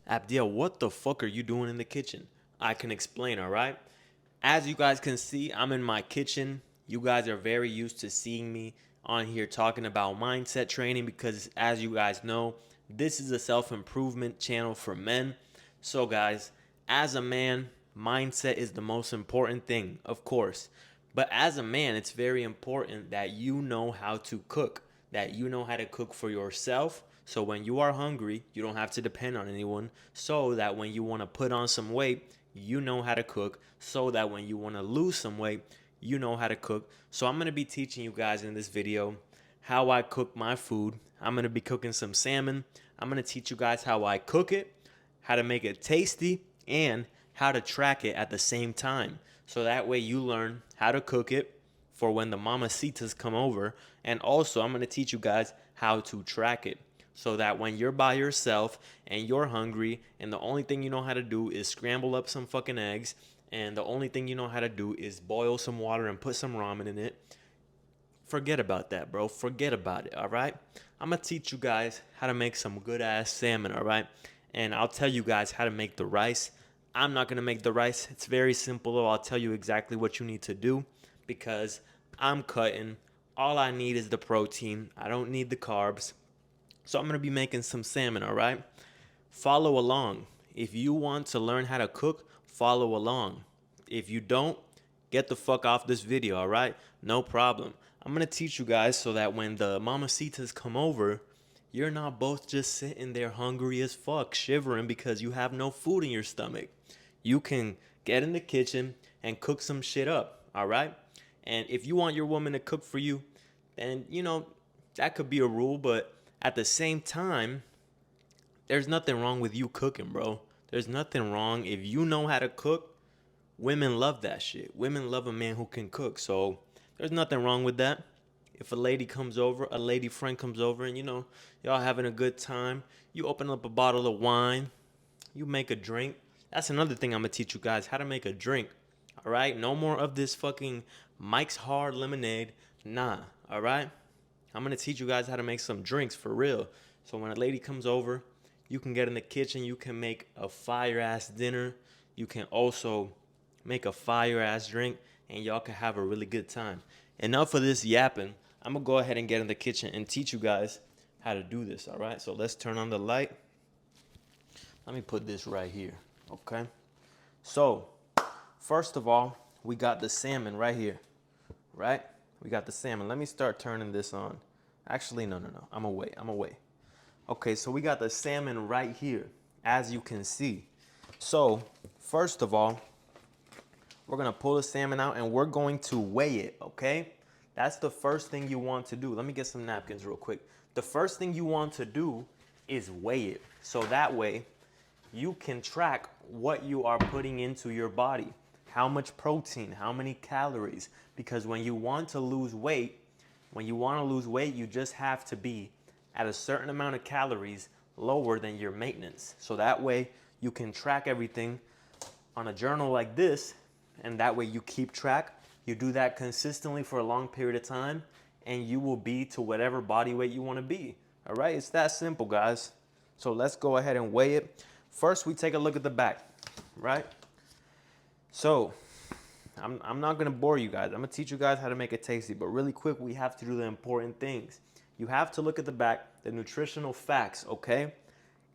Abdiel, what the fuck are you doing in the kitchen? I can explain, all right? As you guys can see, I'm in my kitchen. You guys are very used to seeing me on here talking about mindset training because, as you guys know, this is a self improvement channel for men. So, guys, as a man, mindset is the most important thing, of course. But as a man, it's very important that you know how to cook, that you know how to cook for yourself. So when you are hungry, you don't have to depend on anyone. So that when you want to put on some weight, you know how to cook. So that when you want to lose some weight, you know how to cook. So I'm going to be teaching you guys in this video how I cook my food. I'm going to be cooking some salmon. I'm going to teach you guys how I cook it, how to make it tasty, and how to track it at the same time. So that way you learn how to cook it for when the mamacitas come over. And also, I'm going to teach you guys how to track it so that when you're by yourself and you're hungry and the only thing you know how to do is scramble up some fucking eggs and the only thing you know how to do is boil some water and put some ramen in it, forget about that, bro. Forget about it, all right? I'm going to teach you guys how to make some good ass salmon, all right? And I'll tell you guys how to make the rice. I'm not going to make the rice. It's very simple, though. I'll tell you exactly what you need to do because I'm cutting. All I need is the protein. I don't need the carbs. So I'm going to be making some salmon, all right? Follow along. If you want to learn how to cook, follow along. If you don't, get the fuck off this video, all right? No problem. I'm going to teach you guys so that when the mamacitas come over, you're not both just sitting there hungry as fuck, shivering because you have no food in your stomach. You can get in the kitchen and cook some shit up, all right? And if you want your woman to cook for you, then, that could be a rule, but at the same time, there's nothing wrong with you cooking, bro. There's nothing wrong. If you know how to cook, women love that shit. Women love a man who can cook. So there's nothing wrong with that. If a lady comes over, a lady friend comes over, and y'all having a good time, you open up a bottle of wine, you make a drink. That's another thing I'm gonna teach you guys how to make a drink. All right? No more of this fucking Mike's Hard Lemonade. Nah, all right? I'm gonna teach you guys how to make some drinks for real. So when a lady comes over, you can get in the kitchen, you can make a fire ass dinner. You can also make a fire ass drink, and y'all can have a really good time. Enough of this yapping. I'm gonna go ahead and get in the kitchen and teach you guys how to do this, all right? So let's turn on the light. Let me put this right here, okay? So, first of all, we got the salmon right here, right? We got the salmon. Let me start turning this on. Actually, no. I'm away. Okay, so we got the salmon right here, as you can see. So, first of all, we're gonna pull the salmon out and we're going to weigh it, okay? That's the first thing you want to do. Let me get some napkins real quick. The first thing you want to do is weigh it. So that way, you can track what you are putting into your body. How much protein, how many calories. Because when you want to lose weight, you just have to be at a certain amount of calories lower than your maintenance. So that way you can track everything on a journal like this, and that way you keep track. You do that consistently for a long period of time, and you will be to whatever body weight you want to be. All right, it's that simple, guys. So let's go ahead and weigh it. First, we take a look at the back, right? So I'm not gonna bore you guys. I'm gonna teach you guys how to make it tasty, but really quick, we have to do the important things. You have to look at the back, the nutritional facts, okay?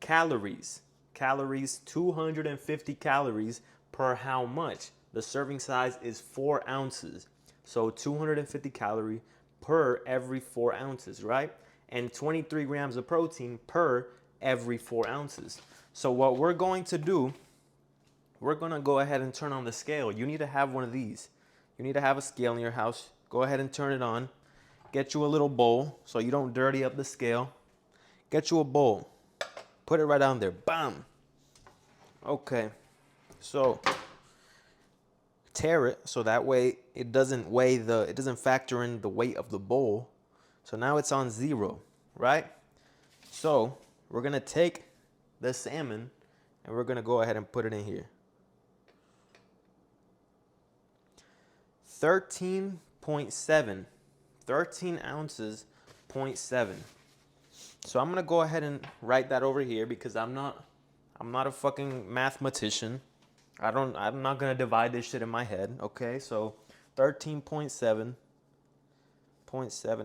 Calories. Calories, 250 calories per how much? The serving size is 4 ounces. So 250 calories per every 4 ounces, right? And 23 grams of protein per every 4 ounces. So what we're going to do, we're gonna go ahead and turn on the scale. You need to have one of these. You need to have a scale in your house. Go ahead and turn it on. Get you a little bowl so you don't dirty up the scale. Get you a bowl. Put it right down there. Bam. Okay. So tear it so that way it doesn't factor in the weight of the bowl. So now it's on 0, right? So we're gonna take the salmon and we're gonna go ahead and put it in here. 13.7. 13 ounces, 0.7. So I'm gonna go ahead and write that over here because I'm not I'm not a fucking mathematician. I'm not gonna divide this shit in my head, okay? So 13.7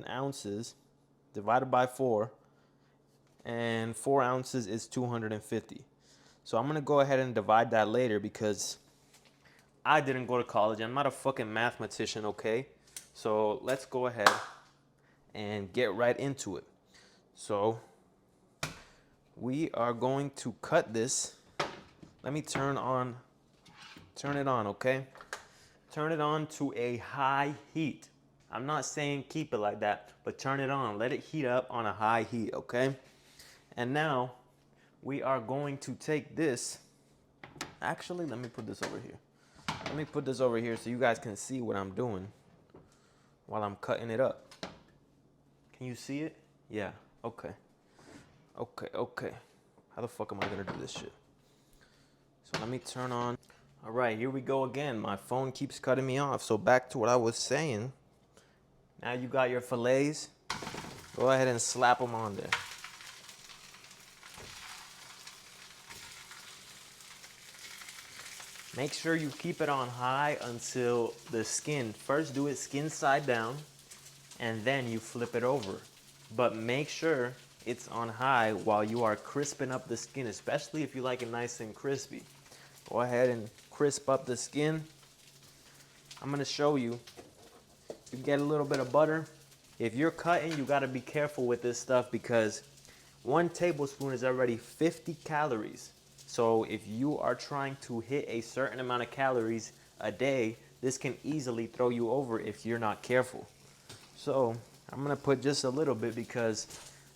ounces divided by 4, and 4 ounces is 250. So I'm gonna go ahead and divide that later because I didn't go to college. I'm not a fucking mathematician, okay? So let's go ahead and get right into it. So we are going to cut this. Let me turn it on, okay? Turn it on to a high heat. I'm not saying keep it like that, but turn it on. Let it heat up on a high heat, okay? And now we are going to take this. Actually, let me put this over here. Let me put this over here so you guys can see what I'm doing while I'm cutting it up. Can you see it? Yeah, okay. Okay. How the fuck am I gonna do this shit? So let me turn on. All right, here we go again. My phone keeps cutting me off. So back to what I was saying. Now you got your fillets. Go ahead and slap them on there. Make sure you keep it on high until the skin. First do it skin side down, and then you flip it over. But make sure it's on high while you are crisping up the skin, especially if you like it nice and crispy. Go ahead and crisp up the skin. I'm gonna show you. You get a little bit of butter. If you're cutting, you gotta be careful with this stuff because 1 tablespoon is already 50 calories. So if you are trying to hit a certain amount of calories a day, this can easily throw you over if you're not careful. So I'm gonna put just a little bit because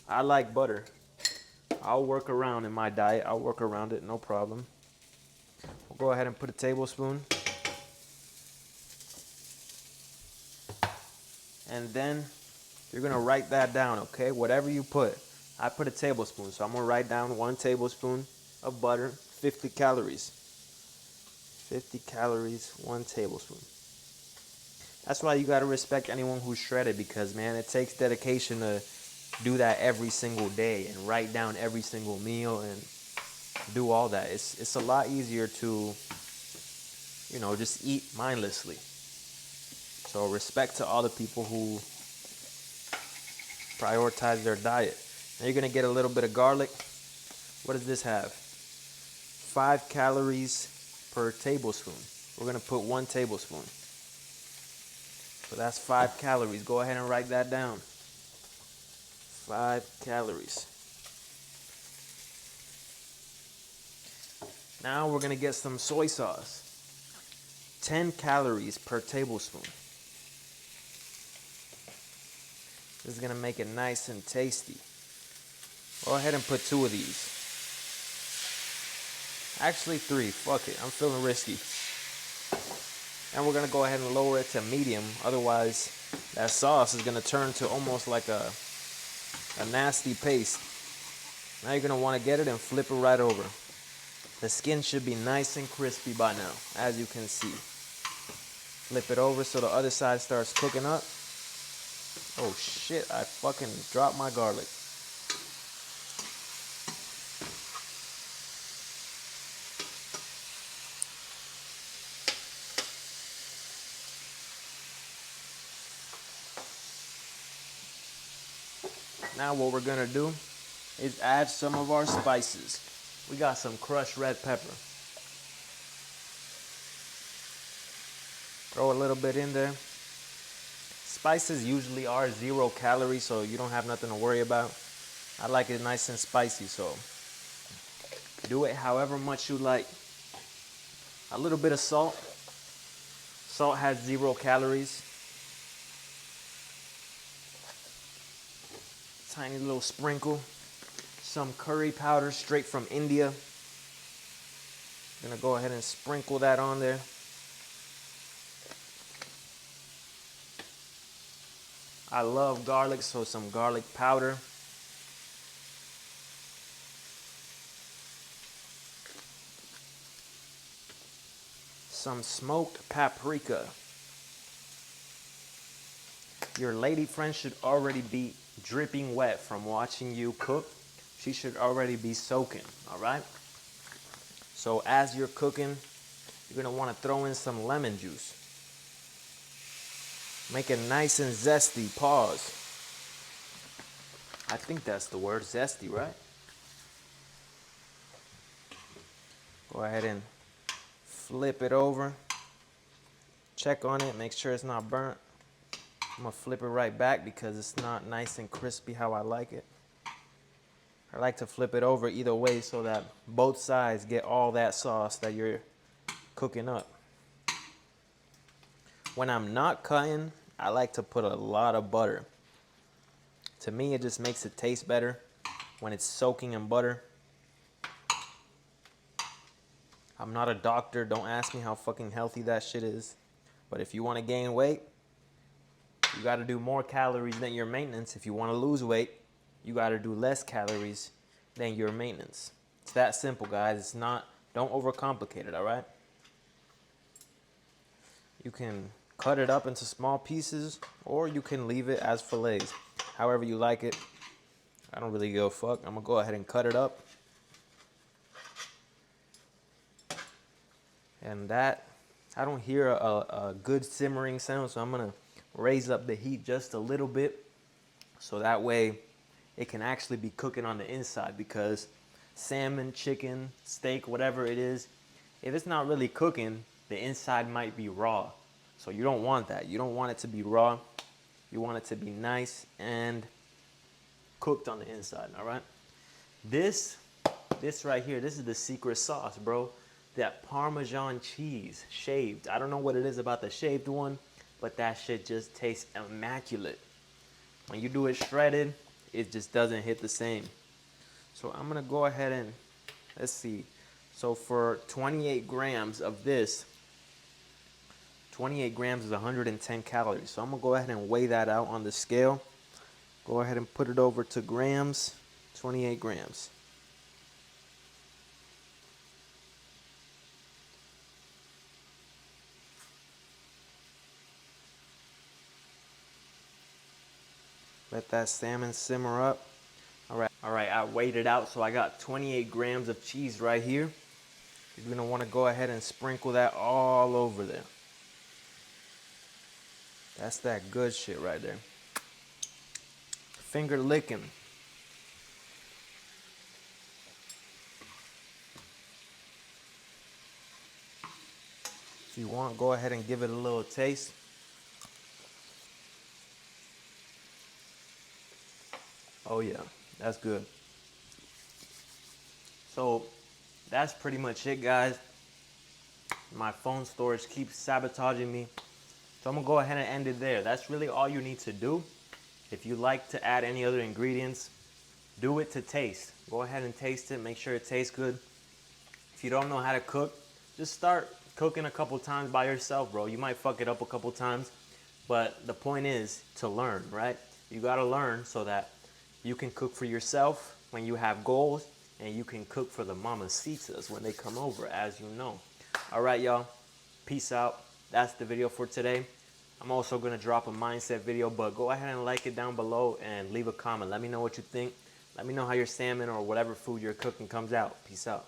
I like butter. I'll work around in my diet. I'll work around it, no problem. We'll go ahead and put a tablespoon. And then you're gonna write that down, okay? Whatever you put. I put a tablespoon, so I'm gonna write down 1 tablespoon of butter, 50 calories. 50 calories, 1 tablespoon. That's why you gotta respect anyone who's shredded because, man, it takes dedication to do that every single day and write down every single meal and do all that. It's a lot easier to, just eat mindlessly. So respect to all the people who prioritize their diet. Now you're gonna get a little bit of garlic. What does this have? 5 calories per tablespoon. We're gonna put 1 tablespoon. So that's 5 calories. Go ahead and write that down. 5 calories. Now we're gonna get some soy sauce. 10 calories per tablespoon. This is gonna make it nice and tasty. Go ahead and put 2 of these. Actually 3, fuck it, I'm feeling risky. And we're gonna go ahead and lower it to medium, otherwise that sauce is gonna turn to almost like a nasty paste. Now you're gonna wanna get it and flip it right over. The skin should be nice and crispy by now, as you can see. Flip it over so the other side starts cooking up. Oh shit, I fucking dropped my garlic. Now what we're gonna do is add some of our spices. We got some crushed red pepper. Throw a little bit in there. Spices usually are 0 calories, so you don't have nothing to worry about. I like it nice and spicy, so do it however much you like. A little bit of salt. Salt has 0 calories. Tiny little sprinkle. Some curry powder straight from India. Gonna go ahead and sprinkle that on there. I love garlic, so some garlic powder. Some smoked paprika. Your lady friend should already be dripping wet from watching you cook. She should already be soaking, all right? So as you're cooking, you're gonna wanna throw in some lemon juice. Make it nice and zesty, pause. I think that's the word, zesty, right? Go ahead and flip it over. Check on it, make sure it's not burnt. I'm gonna flip it right back because it's not nice and crispy how I like it. I like to flip it over either way so that both sides get all that sauce that you're cooking up. When I'm not cutting, I like to put a lot of butter. To me, it just makes it taste better when it's soaking in butter. I'm not a doctor, don't ask me how fucking healthy that shit is. But if you want to gain weight, you got to do more calories than your maintenance. If you want to lose weight, you got to do less calories than your maintenance. It's that simple, guys. It's not, don't overcomplicate it, all right? You can cut it up into small pieces or you can leave it as fillets. However you like it. I don't really give a fuck. I'm gonna go ahead and cut it up. And that, I don't hear a good simmering sound, so I'm gonna raise up the heat just a little bit so that way it can actually be cooking on the inside, because salmon, chicken, steak, whatever it is, if it's not really cooking, the inside might be raw. So you don't want that. You don't want it to be raw. You want it to be nice and cooked on the inside, all right? This right here, this is the secret sauce, bro. That Parmesan cheese, shaved. I don't know what it is about the shaved one, but that shit just tastes immaculate. When you do it shredded, it just doesn't hit the same. So I'm gonna go ahead and, let's see. So for 28 grams of this, 28 grams is 110 calories. So I'm gonna go ahead and weigh that out on the scale. Go ahead and put it over to grams, 28 grams. Let that salmon simmer up. All right, I weighed it out, so I got 28 grams of cheese right here. You're gonna wanna go ahead and sprinkle that all over there. That's that good shit right there. Finger licking. If you want, go ahead and give it a little taste. Oh yeah, that's good. So that's pretty much it, guys. My phone storage keeps sabotaging me. So I'm gonna go ahead and end it there. That's really all you need to do. If you like to add any other ingredients, do it to taste. Go ahead and taste it, make sure it tastes good. If you don't know how to cook, just start cooking a couple times by yourself, bro. You might fuck it up a couple times, but the point is to learn, right? You gotta learn so that you can cook for yourself when you have goals, and you can cook for the mamacitas when they come over, as you know. All right, y'all. Peace out. That's the video for today. I'm also going to drop a mindset video, but go ahead and like it down below and leave a comment. Let me know what you think. Let me know how your salmon or whatever food you're cooking comes out. Peace out.